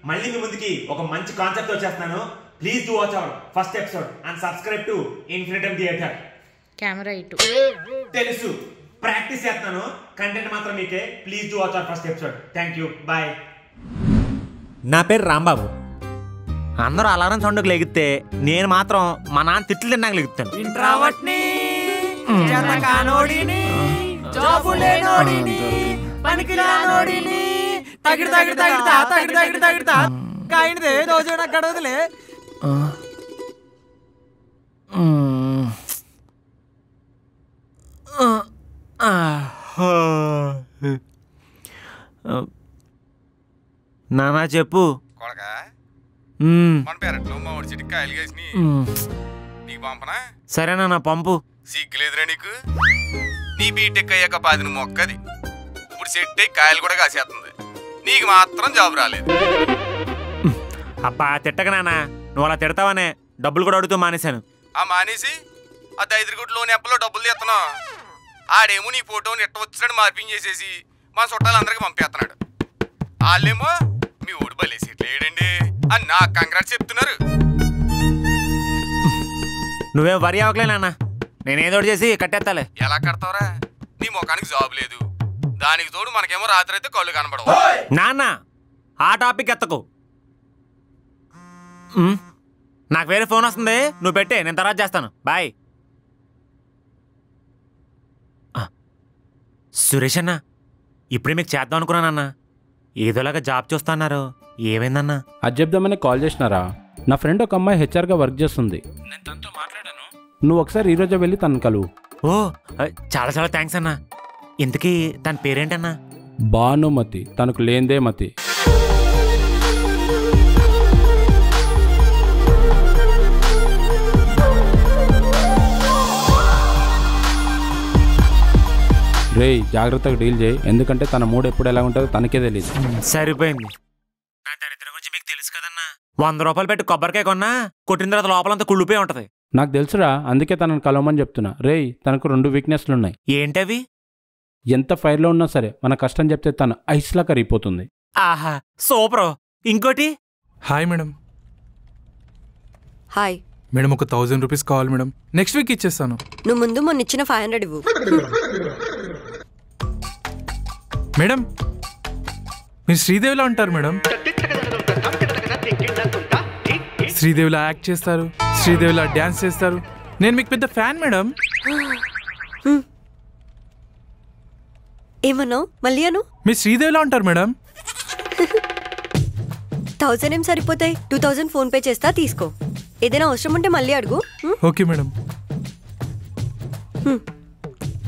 మళ్ళీ మీ ముందుకి ఒక మంచి కాన్సెప్ట్ వచ్చేస్తున్నాను. Please do watch our first episode and subscribe to Infinitum theatre. Camera ఇటు తెలుసు, ప్రాక్టీస్ చేస్తాను, కంటెంట్ మాత్రం మీకే. Please do watch our first episode. Thank you, bye. నా పేరు రాంబాబు. అందరూ అలారం సౌండ్కి లెగితే నేను మాత్రం మా నాన్న తిట్లు తిన్నాక లెగుతాను. నానా చెప్పు. సరేనా నా పంపు. సిగ్గులేదురా నీకు? నీ బీటెక్ అయ్యాక పాదిన మొక్కది ఇప్పుడు సెట్ అయ్యి కాయలు కూడా కాసేస్తుంది. నీకు మాత్రం జాబ్ రాలేదు. అబ్బా తిట్టక నాన్న, నువ్వు అలా తిడతావనే డబ్బులు కూడా అడుగుతూ మానేశాను. ఆ మానేసి ఆ 5 కోట్ల లోన్ ఎప్పలో డబ్బులు తీస్తున్నావు. ఆడేమో నీ ఫోటోని ఎట్ట వచ్చినట్టు మార్పించేసేసి మా చుట్టాలందరికీ పంపేస్తున్నాడు. వాళ్ళేమో మీ ఓడి బలేసి లేడండి అని నాకు కంగ్రాట్స్ చెప్తున్నారు. నువ్వేం వరి అవ్వకలే నాన్న, నేనేదో చేసి కట్టేస్తాలే. ఎలా కడతావురా? నీ ముఖానికి జాబ్ లేదు, దానికి తోడు మనకేమో రాత్రి అయితే కళ్ళు కనబడవు. నాన్న ఆ టాపిక్ ఎత్తకు. నాకు వేరే ఫోన్ వస్తుంది, నువ్వు పెట్టే, నేను తర్వాత చేస్తాను. బాయ్. సురేష్ అన్న, ఇప్పుడే మీకు చేద్దాం అనుకున్నానన్న. ఏదోలాగా జాబ్ చూస్తున్నారు, ఏమైందన్నా? అది చెప్దామని కాల్ చేసినారా? నా ఫ్రెండ్ ఒక అమ్మాయి హెచ్ఆర్గా వర్క్ చేస్తుంది. నేను తనతో మాట్లాడాను. నువ్వు ఒకసారి ఈరోజే వెళ్ళి తనను కలువు. ఓ చాలా చాలా థ్యాంక్స్ అన్నా. ఇంతకీ తన పేరేంటన్నా? భానుమతి. తనకు లేందే మతి. రేయ్ జాగ్రత్తగా డీల్ చేయి, ఎందుకంటే తన మూడు ఎప్పుడు ఎలా ఉంటుందో తనకే తెలియదు. సరిపోయింది. నా దరిద్రం గురించి మీకు తెలుసు కదన్నా. 100 రూపాయలు పెట్టి కొబ్బరికాయ కొన్నా కొట్టిన తర్వాత లోపలంతా కుళ్ళిపోయి ఉంటది. నాకు తెలుసురా, అందుకే తనను కలవమని చెప్తున్నా. రేయ్ తనకు 2 వీక్నెస్లు ఉన్నాయి. ఏంటవి? ఎంత ఫైర్లో ఉన్నా సరే మన కష్టం చెప్తే తను ఐస్లా కరిగిపోతుంది. ఆహా సూపర్. ఇంకోటి. Hi madam. హాయ్ మేడం, ఒక 1000 రూపీస్ కావాలి మేడం. నెక్స్ట్ వీక్ ఇచ్చేస్తాను. నువ్వు ముందు మొన్న ఇచ్చిన 500 ఇవ్వు. మేడం మీరు శ్రీదేవిలా ఉంటారు మేడం. శ్రీదేవిలా యాక్ట్ చేస్తారు, శ్రీదేవిలా డ్యాన్స్ చేస్తారు. నేను మీకు పెద్ద ఫ్యాన్ మేడం. ఏమన్నావు? మళ్ళీ అను. మీరు శ్రీదేవిలా ఉంటారు మేడం. 1000 ఏం సరిపోతాయి? 2000 ఫోన్ పే చేస్తా, తీసుకో. ఏదైనా అవసరం ఉంటే మళ్ళీ అడుగు. Okay madam.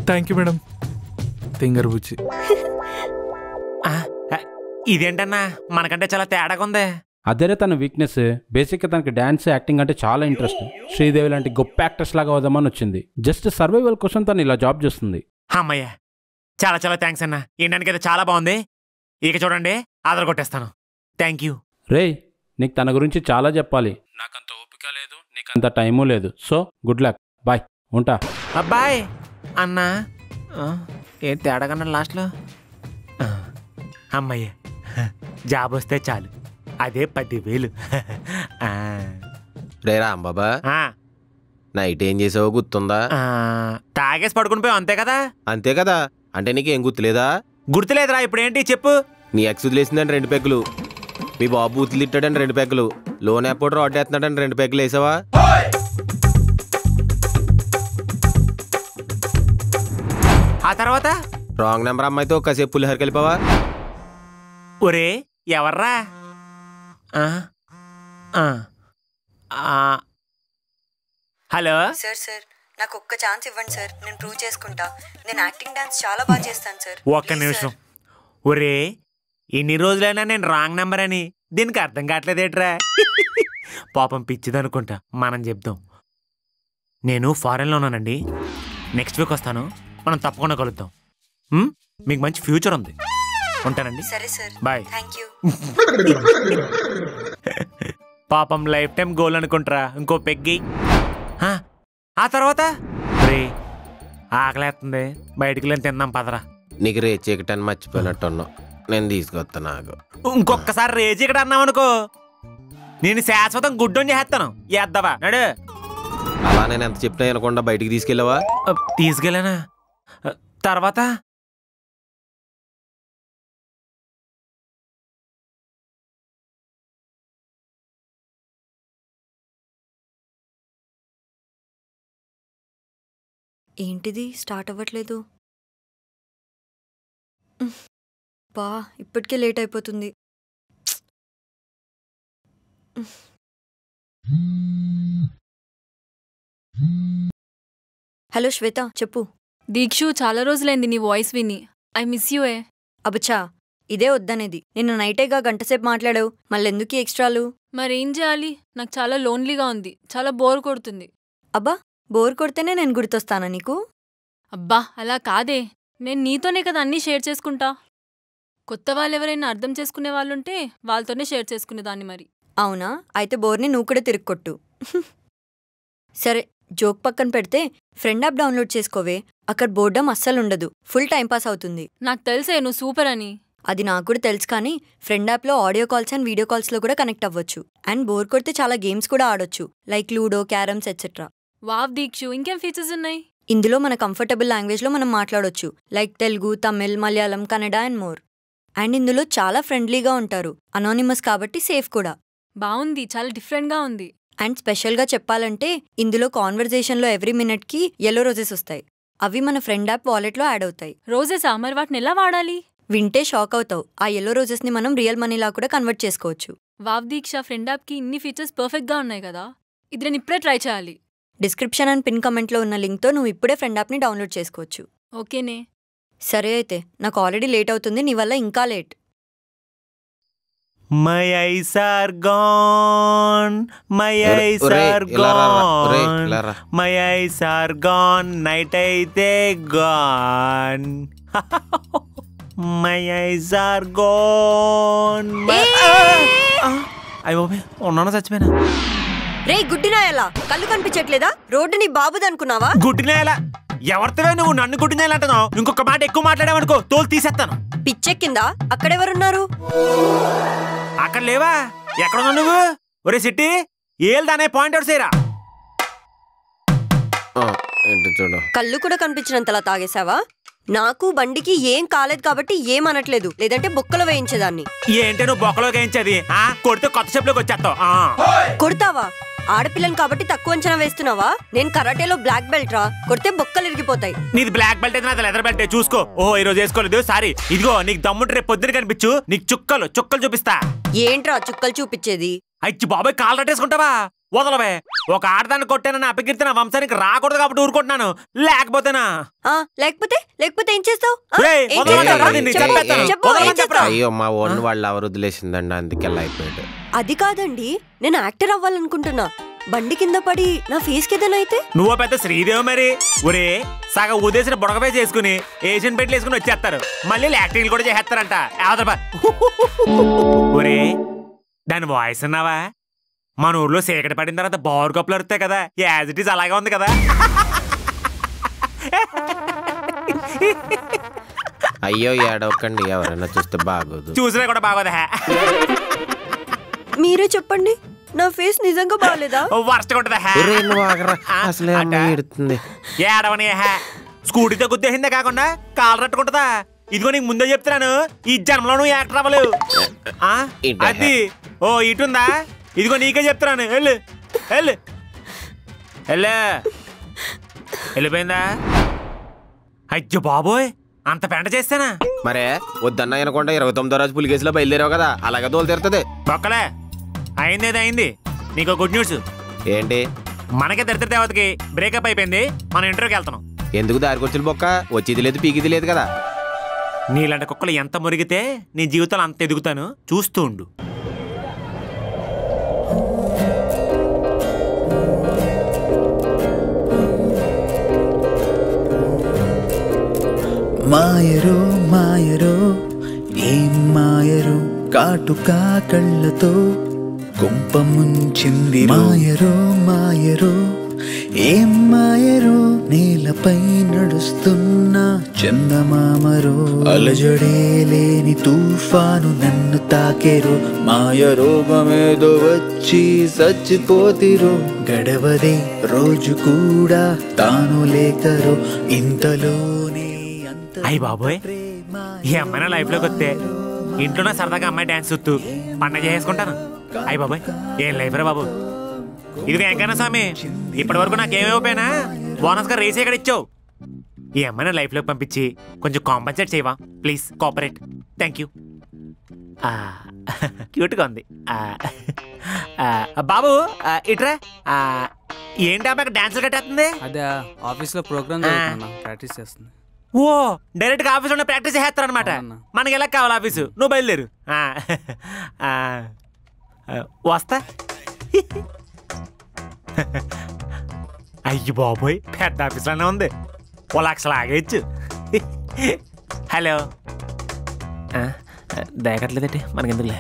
Thank you madam. తింగర్ బుచ్చి. ఇదేంటన్నా మనకంటే చాలా తేడాగా ఉంది. అదేరే తన వీక్నెస్. బేసిక్గా తనకి డ్యాన్స్, యాక్టింగ్ అంటే చాలా ఇంట్రెస్ట్. శ్రీదేవి లాంటి గొప్ప యాక్టర్స్ లాగా అవుదామని వచ్చింది. జస్ట్ సర్వైవల్ కోసం తను ఇలా జాబ్ చేస్తుంది. అమ్మయ్య చాలా చాలా థ్యాంక్స్ అన్న. ఏంటనికైతే చాలా బాగుంది. ఇక చూడండి ఆధార్ కొట్టేస్తాను. Thank you. రేయ్ నీకు తన గురించి చాలా చెప్పాలి. నాకంత ఓపిక లేదు, నీకంత టైము లేదు. సో గుడ్ లక్, బాయ్, ఉంటా. అబ్బాయ్ అన్నా. ఏం తేడాగన్నా లాస్ట్లో? అమ్మయ్య జాబ్ వస్తే చాలు, అదే 10,000. రే రాంబాబా, నైట్ ఏం చేసావో గుర్తుందా? తాగేసి పడుకుని పోయావు అంతే కదా? అంతే కదా. అంటే నీకేం గుర్తులేదా? గుర్తులేదురా. ఇప్పుడు ఏంటి చెప్పు. నీ ఎక్స్ వదిలేసిందని 2 పెగ్గులు, మీ బాబు బూతులు తిట్టాడని 2 పెగ్గులు, లోన్ ఎప్పుడు రాడ్ వేస్తున్నాడని 2 పెగ్గులు వేసావా? ఆ తర్వాత రాంగ్ నెంబర్ అమ్మాయితో కాసేపు పులిహోర కలిపావా? ఒరే ఎవర్రా? హలో సార్ నాకు ఒక్క ఛాన్స్ ఇవ్వండి సార్, నేను ప్రూవ్ చేసుకుంటా. నేను యాక్టింగ్ డాన్స్ చాలా బాగా చేస్తాను సార్. ఒక్క నిమిషం. ఒరే ఎన్ని రోజులైనా నేను రాంగ్ నెంబర్ అని దీనికి అర్థం కావట్లేదేట్రా? పాపం పిచ్చిదనుకుంటా. మనం చెప్దాం. నేను ఫారెన్లో ఉన్నానండి, నెక్స్ట్ వీక్ వస్తాను. మనం తప్పకుండా కలుద్దాం. మీకు మంచి ఫ్యూచర్ ఉంది. ఉంటానండి. సరే సార్, బాయ్. Thank you. పాపం లైఫ్ టైం గోల్ అనుకుంటారా. ఇంకో పెగ్గి. ఆ తర్వాత రే ఆకలేస్తుంది, బయటికి వెళ్ళి తిందాం పదరా. నీకు రే చీకటాన్ని మర్చిపోయినట్టున్నావు. నేను తీసుకొస్తా నాకు. ఇంకొకసారి రేజీ ఇక్కడ అన్నావనుకో నేను శాశ్వతం గుడ్డని చేస్తాను. ఎద్దవా నడు. అలా నేను ఎంత చెప్పినా వినకుండా బయటికి తీసుకెళ్ళావా? తీసుకెళ్ళానా? తర్వాత ఏంటిది స్టార్ట్ అవ్వట్లేదు? బా ఇప్పటికే లేట్ అయిపోతుంది. హలో శ్వేత, చెప్పు. దీక్షు, చాలా రోజులైంది నీ వాయిస్ విని. ఐ మిస్ యూ ఏ. అబచా, ఇదే వద్దనేది. నిన్న నైటేగా గంటసేపు మాట్లాడావు, మళ్ళెందుకు ఎక్స్ట్రాలు? మరేం చేయాలి? నాకు చాలా లోన్లీగా ఉంది, చాలా బోర్ కొడుతుంది. అబ్బా, బోర్ కొడితేనే నేను గుర్తొస్తానా నీకు? అబ్బా అలా కాదే, నేను నీతోనే కదా అన్నీ షేర్ చేసుకుంటా. కొత్త వాళ్ళెవరైనా అర్థం చేసుకునే వాళ్ళుంటే వాళ్ళతోనే షేర్ చేసుకునేదాన్ని. మరి అవునా? అయితే బోర్ని నువ్వు కూడా తిరుక్కొట్టు. సరే, జోక్ పక్కన పెడితే ఫ్రెండ్ యాప్ డౌన్లోడ్ చేసుకోవే. అక్కడ బోర్డం అస్సలుండదు, ఫుల్ టైంపాస్ అవుతుంది. నాకు తెలిసే నువ్వు సూపర్ అని. అది నాకు కూడా తెలుసు, కానీ ఫ్రెండ్ యాప్లో ఆడియో కాల్స్ అండ్ వీడియో కాల్స్లో కూడా కనెక్ట్ అవ్వచ్చు. అండ్ బోర్ కొడితే చాలా గేమ్స్ కూడా ఆడొచ్చు, like ludo, carroms etcetera. Wow Deekshu, ఇంకేం ఫీచర్స్ ఉన్నాయి? ఇందులో మన కంఫర్టబుల్ లాంగ్వేజ్లో మనం మాట్లాడొచ్చు, like Telugu, Tamil, Malayalam, Kannada and more. And ఇందులో చాలా ఫ్రెండ్లీగా ఉంటారు, అనానిమస్ కాబట్టి సేఫ్ కూడా. బాగుంది, చాలా డిఫరెంట్గా ఉంది. అండ్ స్పెషల్గా చెప్పాలంటే ఇందులో కాన్వర్జేషన్లో ఎవ్రీ మినిట్కి yellow రోజెస్ వస్తాయి. అవి మన ఫ్రెండ్ యాప్ వాలెట్లో యాడ్ అవుతాయి. రోజెసా? మరి వాటిని ఎలా వాడాలి? వింటే షాక్ అవుతావు. ఆ yellow రోజెస్ని మనం రియల్ మనీలా కూడా కన్వర్ట్ చేసుకోవచ్చు. వావ్ దీక్ష, ఫ్రెండ్ యాప్కి ఇన్ని ఫీచర్స్ పర్ఫెక్ట్గా ఉన్నాయి కదా. ఇది నేను ఇప్పుడే ట్రై చేయాలి. డిస్క్రిప్షన్ అండ్ పిన్ కమెంట్లో ఉన్న లింక్తో నువ్వు ఇప్పుడే ఫ్రెండ్ యాప్ని డౌన్లోడ్ చేసుకోవచ్చు. ఓకేనే. సరే అయితే, నాకు ఆల్రెడీ లేట్ అవుతుంది, నీ వల్ల ఇంకా late. My eyes are gone, my eyes are gone, my eyes are gone, night అయితే gone. My eyes are gone. అయ్యో ఉన్నాను, చచ్చిపోయినా. రే గుడ్డినాయలా, కళ్ళు కనిపించట్లేదా? రోడ్డు నీ బాబుది అనుకున్నావా? గుడ్డినాయలా? ఎవరితోవే నువ్వు నన్ను గుడ్డినాయలంటున్నావు? ఇంకొక మాట ఎక్కువ మాట్లాడావనుకో తోలు తీసేస్తాను. పిచ్చెక్కిందా? అక్కడెవరున్నారు? అక్కడ లేవా? ఎక్కడున్నావు నువ్వు? ఒరే సిట్టి, ఏల్దానే పాయింట్ అవుట్ చేయరా. కళ్ళు కూడా కనిపించినంతలా తాగేశావా? నాకు బండికి ఏం కాలేదు కాబట్టి ఏమనట్లేదు, లేదంటే బొక్కలో వేయించేదాన్ని. ఏంటి నువ్వు బొక్కలో వేయించేది? కొడితే కొత్త షేప్లోకి వచ్చేస్తావు. కొడతావా? ఆడపిల్లని కాబట్టి తక్కువ అంచనా వేస్తున్నావా? నేను కరాటేలో బ్లాక్ బెల్ట్ రా, కొడితే బొక్కలు ఇరిగిపోతాయి. నీది బ్లాక్ బెల్ట్ అయితే నాది లెదర్ బెల్ట్. చూసుకో. ఓహో, ఈ రోజు వేసుకోలేదు, సారీ. ఇదిగో నీకు దమ్ముంటే రేపు పొద్దున కనిపించు, నీకు చుక్కలు చూపిస్తా. ఏంట్రా చుక్కలు చూపించేది? అచ్చి బాబాయ్, కాలు రట్టేసుకుంటావా? వదలవే. ఒక ఆడదాన్ని కొట్టానని అపకీర్తి నా వంశానికి రాకూడదు కాబట్టి ఊరుకుంటున్నాను, లేకపోతేనా? లేకపోతే ఏం చేస్తావు? అయ్యో, మా ఓన్ వాళ్ళు ఎవరు వదిలేసిందండి, అందుకెళ్ళి అయిపోయాడు. అది కాదండి, నేను యాక్టర్ అవ్వాలనుకుంటున్నా. బండి కింద పడి నా ఫేస్ కిందనైతే నువ్వు పెద్ద శ్రీదేవి మరి. ఒరే, సగం ఉదేసిన బుడగపై చేసుకుని ఏషియన్ పెట్లు వేసుకుని వచ్చేస్తారు, మళ్ళీ యాక్టింగ్ కూడా చేస్తారంట. ఒరే, దాని వాయిస్ అన్నావా? మన ఊర్లో చీకటి పడిన తర్వాత బారు కప్పులు అరుతాయి కదా, యాజ్ ఇట్ ఈస్ అలాగే ఉంది కదా. అయ్యో ఏడవకండి, ఎవరైనా చూస్తే బాగోదు. చూసినా కూడా బాగోదా? మీరే చెప్పండి, నా ఫేస్ నిజంగా బాగాలేదా? వర్స్ట్ ఉంటదా? అసలే ఎడుతుంది. ఏడవని స్కూటీతో గుద్దేసిందే కాకుండా కాలు రట్టుకుంటుందా? ఇదిగో నీకు ముందే చెప్తున్నాను, ఈ జన్మలో నువ్వు యాక్టర్ అవ్వలేవు. అది ఓ ఇటుందా? ఇదిగో నీకే చెప్తున్నాను, వెళ్ళు వెళ్ళు వెళ్ళు. వెళ్ళిపోయిందా? అయ్యో బాబోయ్, అంత పెంట చేస్తానా? మరే వద్దన్నా అనకుండా 29వ రోజు పులి కేసులో బయలుదేరావు కదా, అలాగే తోలు తీరుతుంది. ఒక్కలే అయింది అయింది. నీకు గుడ్ న్యూస్ ఏంటి? మనకే దరిద్ర దేవతకి బ్రేకప్ అయిపోయింది, మనం ఇంటర్వ్యూకి వెళ్తున్నాం. ఎందుకు దారికొచ్చిన బొక్క? వచ్చేది లేదు, పీకిది లేదు కదా. నీలాంటి కుక్కలు ఎంత మురిగితే నీ జీవితాలు అంత ఎదుగుతాను, చూస్తూ ఉండు. మాయరో మాయరో ఏం మాయరో, కాటుకా కళ్ళతో కుంప ముంచింది. మాయరో మాయరో ఏం మాయరో నేలపై నడుస్తున్న చందమామరో అలజడే లేని తుఫాను నన్ను తాకెరో మాయ రోగమేదో వచ్చి చచ్చిపోతిరో గడవదే రోజు కూడా తాను లేకరో ఇంతలోనే అయ్యి బాబోయ్, ఈ అమ్మాయి నా లైఫ్లోకి వస్తే ఇంట్లో నా సరదాగా అమ్మాయి డ్యాన్స్ చూస్తూ పండగ చేసుకుంటాను. అయ్యి బాబోయ్, ఏం లైఫ్ రా బాబు. ఇది వెంకన్న స్వామి, ఇప్పటి వరకు నాకేమైపోయినా బోనస్గా రేస్ ఎక్కడ ఇచ్చావు. ఈ అమ్మాయిని లైఫ్లోకి పంపించి కొంచెం కాంపన్సేట్ చేయవా ప్లీజ్, కోఆపరేట్. Thank you. క్యూట్గా ఉంది. బాబు ఇట్రా. ఏంటి అమ్మాయి డాన్సులు కట్టేస్తుంది? అదే ఆఫీస్లో ప్రోగ్రామ్ ప్రాక్టీస్ చేస్తుంది. ఓ, డైరెక్ట్ గా ఆఫీస్ లో ప్రాక్టీస్ చేస్తారు అనమాట. మనకి ఎలా కావాలి ఆఫీసు? నువ్వు బయలుదేరు. వస్తా. అయ్యి బాబోయ్, పెద్ద ఆఫీస్లోనే ఉంది. 1 లక్ష లాగేయచ్చు. హలో, దేకట్లేదండి మనకెందుకులే.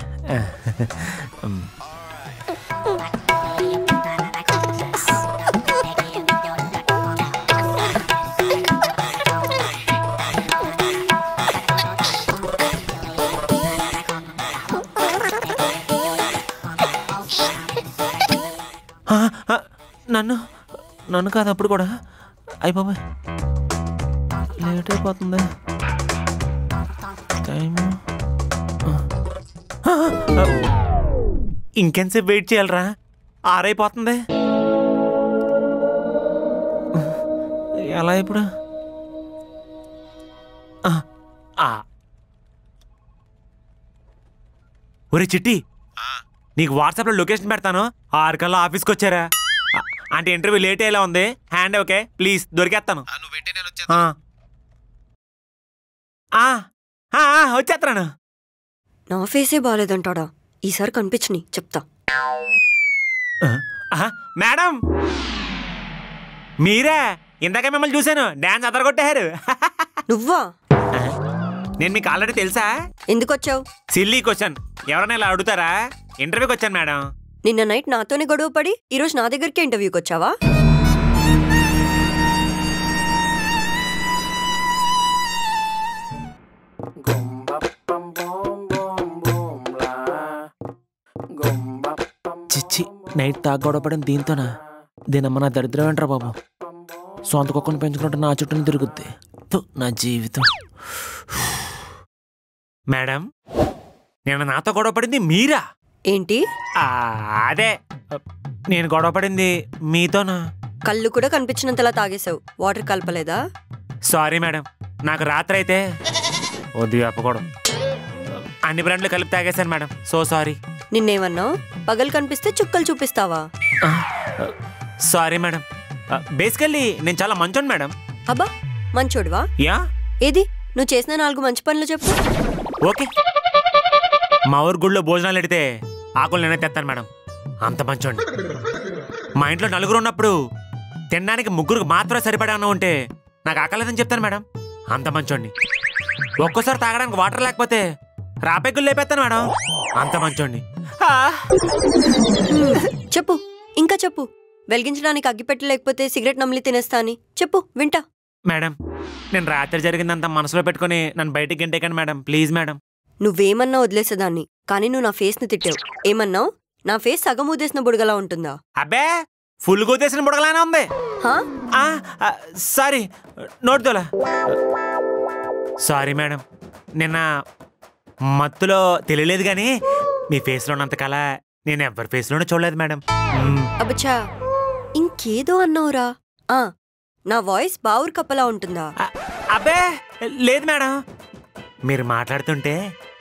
నన్ను కాదు అప్పుడు కూడా. అయ్యి బాబాయ్, లేట్ అయిపోతుంది టైము. ఇంకెంతసేపు వెయిట్ చేయాలరా? 6 అయిపోతుంది. ఎలా ఇప్పుడు? ఒరే చిట్టి, నీకు వాట్సాప్లో లొకేషన్ పెడతాను. 6 కల్లా ఆఫీస్కి వచ్చారా? అంటే ఇంటర్వ్యూ లేట్ అయ్యేలా ఉంది. హ్యాండ్ ఓకే ప్లీజ్, దొరికేస్తాను. వచ్చేస్తాను. నా ఫేసే బాగాలేదంటాడా? ఈసారి కనిపించని చెప్తా. మేడం మీరే? ఇందాక మిమ్మల్ని చూశాను, డాన్స్ అదరగొట్టారు. నువ్వా? నేను మీకు ఆల్రెడీ తెలుసా? ఎందుకు వచ్చావు? Silly question. ఎవరైనా ఇలా అడుగుతారా? ఇంటర్వ్యూకి వచ్చాను మేడం. నిన్న నైట్ నాతోనే గొడవ పడి ఈరోజు నా దగ్గరికి ఇంటర్వ్యూకి వచ్చావా? చిచ్చి, నైట్ తాగ గొడవ పడింది దీంతోనా? దీనమ్మ నా దరిద్రం ఏంట్రా బాబు. సొంత కుక్కను పెంచుకుంటే నా చుట్టూని తిరుగుద్ది. నా జీవితం. మేడం, నేను నాతో గొడవ పడింది మీరా? ఏంటి? అదే, నేను గొడవ పడింది మీతోనా? కళ్ళు కూడా కనిపించినంతలా తాగేశావు. వాటర్ కలపలేదా? సారీ మేడం, నాకు రాత్రి అయితే వద్దు చెప్పకూడదు. అన్ని బ్రాండ్లు కలిపి తాగేశాను మేడం. So sorry. నిన్నేమన్నావు? పగలు కనిపిస్తే చుక్కలు చూపిస్తావా? Sorry madam. బేసికల్లీ నేను చాలా మంచోడు మేడం. అబ్బా, మంచోడువా? యా. ఏది నువ్వు చేసిన 4 మంచి పనులు చెప్పు. ఓకే, మా ఊరు గుళ్ళో భోజనాలు ఎడితే ఆకులు నేనే తెస్తాను మేడం. అంత మంచోండి. మా ఇంట్లో 4 ఉన్నప్పుడు తినడానికి 3 మాత్రమే సరిపడా అన్న ఉంటే నాకు ఆకలేదని చెప్తాను మేడం. అంత మంచోండి. ఒక్కోసారి తాగడానికి వాటర్ లేకపోతే రాపెగ్గులు లేపేస్తాను మేడం. అంత మంచోండి. చెప్పు, ఇంకా చెప్పు. వెలిగించడానికి అగ్గిపెట్టు లేకపోతే సిగరెట్ నమిలి తినేస్తా అని చెప్పు, వింటా. మేడం, నేను రాత్రి జరిగిందంత మనసులో పెట్టుకుని నన్ను బయటికి గంటేకండి మేడం, ప్లీజ్ మేడం. నువ్వేమన్నా వదిలేసేదాన్ని, కానీ నువ్వు నా ఫేస్ ని తిట్టావు. ఏమన్నావు? నా ఫేస్ సగం ఊదేసిన బుడగలా ఉంటుందా? అబ్బే, ఫుల్ గోదేసిన బుడగలానే ఉంది. సారీ, నోట్దోలా. సారీ మేడం, నిన్న మత్తులో తెలియలేదు కానీ మీ ఫేస్లో ఉన్నంతకాల నేను ఎవరి ఫేస్లోనూ చూడలేదు మేడం. అబ్బచ్చా, ఇంకేదో అన్నావురా. నా వాయిస్ బావురు కప్పలా ఉంటుందా? అబ్బే లేదు మేడం, మీరు మాట్లాడుతుంటే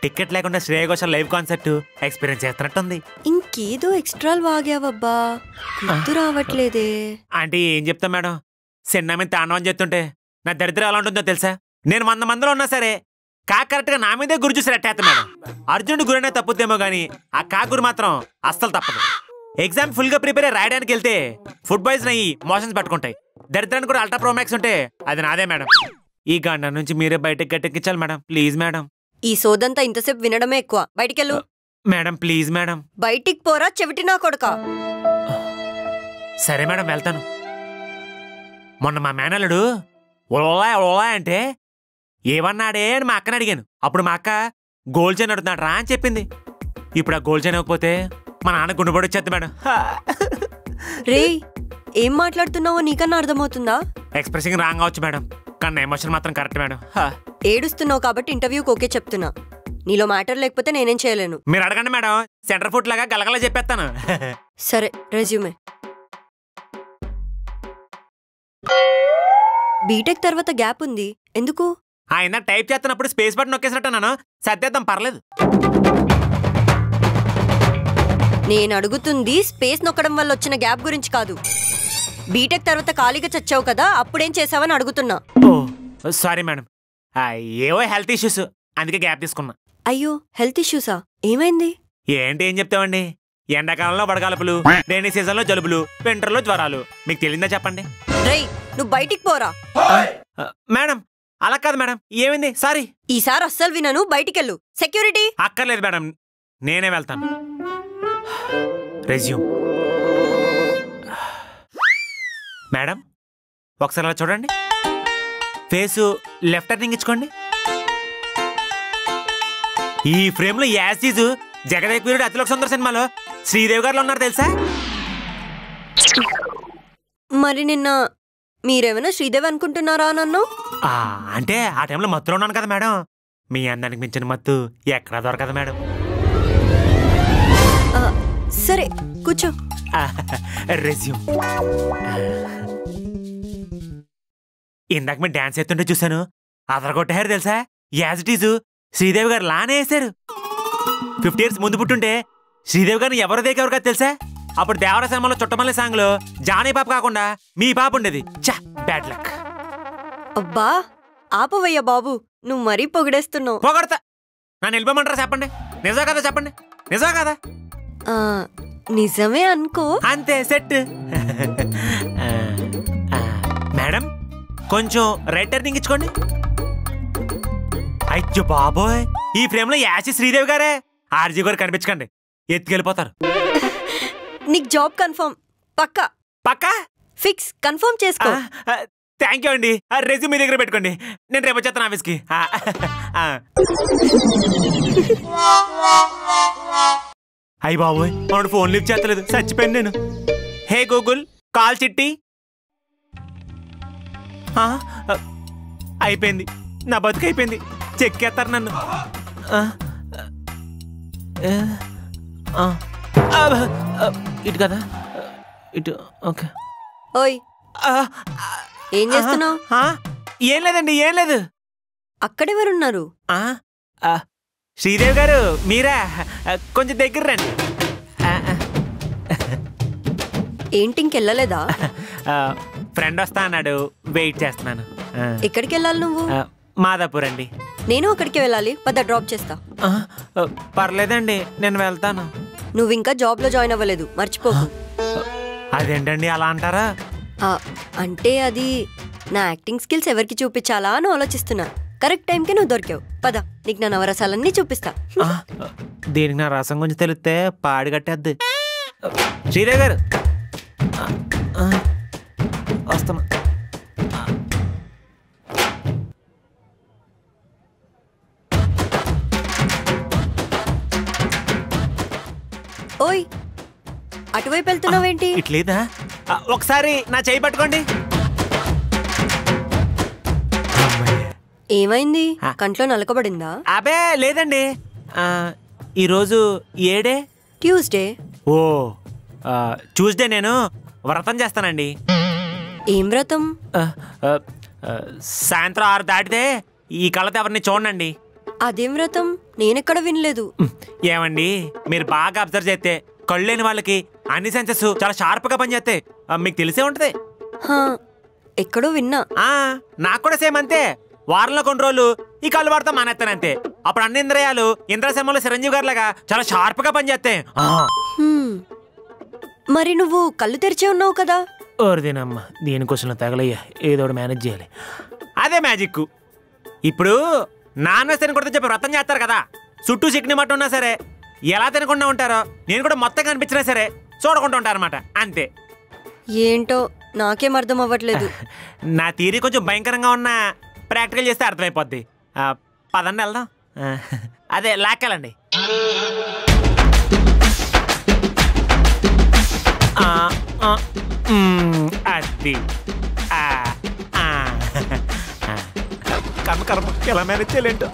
టికెట్ లేకుండా Shreya Ghoshal live concert experience చేస్తున్నట్టుంది. ఇంకేదో ఎక్స్ట్రాలు వాగావబ్బా, గుర్తు రావట్లేదే. అంటే ఏం చెప్తా మేడం, చిన్న మీద తాండవం చేస్తుంటే నా దరిద్రం ఎలా ఉంటుందో తెలుసా? నేను 100 మందిలో ఉన్నా సరే కరెక్ట్గా నా మీదే గురి చూసి రెట్టేస్తా మేడం. అర్జునుడు గురైనా తప్పుద్దేమో కానీ ఆ గురి మాత్రం అస్సలు తప్పదు. ఎగ్జామ్ ఫుల్గా ప్రిపేర్ అయ్యి రాయడానికి వెళ్తే ఫుడ్ పాయిజన్ అయ్యి మోషన్స్ పట్టుకుంటాయి. దరిద్రానికి కూడా అల్ట్రా ప్రోమాక్స్ ఉంటే అది నాదే మేడం. ఈ గంట నుంచి మీరే బయటకు గట్టెక్కించాలి మేడం, ప్లీజ్ మేడం. ఈ సోదంతా ఇంతసేపు వినడమే ఎక్కువ. బయటికెళ్ళు మేడం, ప్లీజ్ మేడం. బయటికి పోరా చెవిటి నా కొడుకా. సరే మేడం, వెళ్తాను. మొన్న మా మేనల్లుడు ఓలా ఓలా అంటే ఏమన్నాడే అని మా అక్కని అడిగాను. అప్పుడు మా అక్క గోల్డ్ చైన్ అడుగుతున్నాడు రా అని చెప్పింది. ఇప్పుడు ఆ గోల్డ్ చైన్ ఇవ్వకపోతే మా నాన్న గుండెపడి వచ్చేది మేడం. రే ఏం మాట్లాడుతున్నావో నీకన్నా అర్థమవుతుందా? ఎక్స్ప్రెసింగ్ రాంగ్ అవచ్చు మేడం, కానీ ఎమోషన్ మాత్రం కరెక్ట్ మేడం. ఏడుస్తున్నావు కాబట్టి ఇంటర్వ్యూకి ఓకే చెప్తున్నా. నీలో మ్యాటర్ లేకపోతే నేనేం చేయలేను. మీరు అడగండి మేడం, సెంటర్ ఫుట్ లాగా గలగల చెప్పేస్తాను. సరే రెజ్యూమే. బీటెక్ తర్వాత గ్యాప్ ఉంది, ఎందుకు? ఆయన టైప్ చేస్తున్నప్పుడు స్పేస్ బటన్ నొక్కేసినట్టున్నాను, సర్దేద్దాం పర్లేదు. నేను అడుగుతుంది స్పేస్ నొక్కడం వల్ల వచ్చిన గ్యాప్ గురించి కాదు. బీటెక్ తర్వాత ఖాళీగా చచ్చావు కదా, అప్పుడేం చేసావని అడుగుతున్నా. ఓ సారీ మేడం, ఏవో హెల్త్ ఇష్యూస్, అందుకే గ్యాప్ తీసుకున్నా. అయ్యో హెల్త్ ఇష్యూసా? ఏమైంది? ఏంటి ఏం చెప్తామండి, ఎండాకాలంలో వడగాలపులు, రైనీ సీజన్లో జలుబులు, వింటర్లో జ్వరాలు. మీకు తెలియదా చెప్పండి. రై నువ్వు బయటికి పోరా. మేడం అలా కాదు మేడం, ఏమైంది? సారీ. ఈసారి అస్సలు వినను, బయటికెళ్ళు. సెక్యూరిటీ అక్కర్లేదు మేడం, నేనే వెళ్తాను. రెజ్యూమ్ మేడం ఒకసారి అలా చూడండి, ఫేసు లెఫ్ట్ టర్నింగ్ ఇచ్చుకోండి. ఈ ఫ్రేమ్ లో యాసిజ్ జగదేక్వీరుడు అతిలోక సుందర సినిమాలో శ్రీదేవి గారు ఉన్నారు తెలుసా? మరి నిన్న మీరేమైనా శ్రీదేవి అనుకుంటున్నారా నన్ను? అంటే ఆ టైంలో మత్తులో ఉన్నాను కదా మేడం. మీ అందానికి మించిన మత్తు ఎక్కడా దొరకదు మేడం. సరే కూర్చో. రెజ్యూమ్ ఇందాక మీరు డాన్స్ ఎత్తుంటే చూశాను, అదరగొట్టారు తెలుసా? యాజ్ ఇట్ ఈజ్ శ్రీదేవి గారు లానే వేశారు. 50 years ముందు పుట్టుంటే శ్రీదేవి గారిని ఎవరు దేకెవరు కదా తెలుసా? అప్పుడు దేవర సినిమాలో చుట్టమల్లి సాంగ్ లో జానీ పాప కాకుండా మీ పాప ఉండేది. చా బ్యాడ్ లక్. అబ్బా ఆపవయ్యా బాబు, నువ్వు మరీ పొగిడేస్తున్నావు. పొగడతా, నన్ను వెళ్ళిపోమంటారా చెప్పండి? నిజం కదా చెప్పండి, నిజం కదా? నిజమే అనుకో. అంతే సెట్. మేడం కొంచెం రైట్ టర్నింగ్ ఇచ్చుకోండి. అయ్యో బాబోయ్, ఈ ఫ్రేమ్ లో యాసి శ్రీదేవి గారే. ఆర్జీ గారు కనిపించకండి, ఎత్తుకెళ్ళిపోతారు. నీకు జాబ్ కన్ఫర్మ్. పక్కా పక్కా ఫిక్స్, కన్ఫర్మ్ చేసుకో. థ్యాంక్ యూ అండి. రెజ్యూమ్ మీ దగ్గర పెట్టుకోండి, నేను రేపు వచ్చేస్తాను ఆఫీస్కి. అయ్యి బాబోయ్, మనోడు ఫోన్ లిఫ్ట్ చేస్తలేదు, చచ్చిపోయాను నేను. హే గూగుల్ కాల్ చిట్టి. అయిపోయింది, నా బతుకు అయిపోయింది, చెక్కేస్తారు నన్ను. ఇటు కదా, ఇటు. ఓకే. ఓయ్ ఏం చేస్తున్నావు? ఏం లేదండి, ఏం లేదు. అక్కడెవరున్నారు? శ్రీదేవి గారు మీరా? కొంచెం దగ్గర రండి. ఏంటి ఇంకెళ్ళలేదా? ఫ్రెండ్ వస్తా అన్నాడు, వెయిట్ చేస్తున్నాను. ఎక్కడికి వెళ్ళాలి నువ్వు? మాదాపూర్ అండి. నేను అక్కడికి వెళ్ళాలి, పద డ్రాప్ చేస్తా. పర్లేదండి, నేను వెళ్తాను. నువ్వు ఇంకా జాబ్ లో జాయిన్ అవ్వలేదు, మర్చిపోకు. అదేంటండి అలా అంటారా? అంటే అది నా యాక్టింగ్ స్కిల్స్ ఎవరికి చూపించాలా అని ఆలోచిస్తున్నా. కరెక్ట్ టైంకి నువ్వు దొరికావు, పద నీకు నా నవరసాలన్నీ చూపిస్తా. దీనికి నా రసం గురించి తెలిస్తే పాడి కట్టేద్ది. శ్రీదేవి గారు వస్తున్నా. ఓయ్ అటువైపు వెళ్తున్నావేంటి? ఇట్లేదా? ఒకసారి నా చేయి పట్టుకోండి. ఏమైంది? కంట్లో నలకబడిందా? అబే లేదండి, ఈరోజు ఏడే? ట్యూస్డే. ఓ ట్యూస్డే నేను వ్రతం చేస్తానండి. ఏం వ్రతం? సాయంత్రం 6 దాటితే ఈ కళ్ళతో ఎవరిని చూడండి. అదేం వ్రతం? నేనెక్కడ వినలేదు. ఏమండి, మీరు బాగా అబ్జర్వ్ చేస్తే కళ్ళు లేని వాళ్ళకి అన్ని సెన్సెస్ చాలా షార్ప్గా పనిచేస్తాయి, మీకు తెలిసే ఉంటది. ఎక్కడో విన్నా. నాకు కూడా సేమ్ అంతే. వారంలో కొన్ని రోజులు ఈ కళ్ళు వాడతాం మానేస్తానంతే. అప్పుడు అన్ని ఇంద్రియాలు ఇంద్రసింహంలో చిరంజీవి గారి లాగా చాలా షార్ప్గా పనిచేస్తాయి. మరి నువ్వు కళ్ళు తెరిచే ఉన్నావు కదా? ఓరిదేనమ్మా, దీనికోసం తగలయ్యా, ఏదో మేనేజ్ చేయాలి. అదే మ్యాజిక్. ఇప్పుడు నాన్ వెజ్ తినకూడదని చెప్పి వ్రతం చేస్తారు కదా, చుట్టూ చికెన్ మటన్ ఉన్నా సరే ఎలా తినకుండా ఉంటారో నేను కూడా మొత్తం కనిపించినా సరే చూడకుండా ఉంటారన్నమాట, అంతే. ఏంటో నాకేం అర్థం అవ్వట్లేదు. నా థియరీ కొంచెం భయంకరంగా ఉన్నా ప్రాక్టికల్ చేస్తే అర్థమైపోద్ది. పదండి వెళ్దాం. అదే లాక్కెళ్ళండి. అది కర్మ ఎలా మేనేజ్ చేయలేంటో.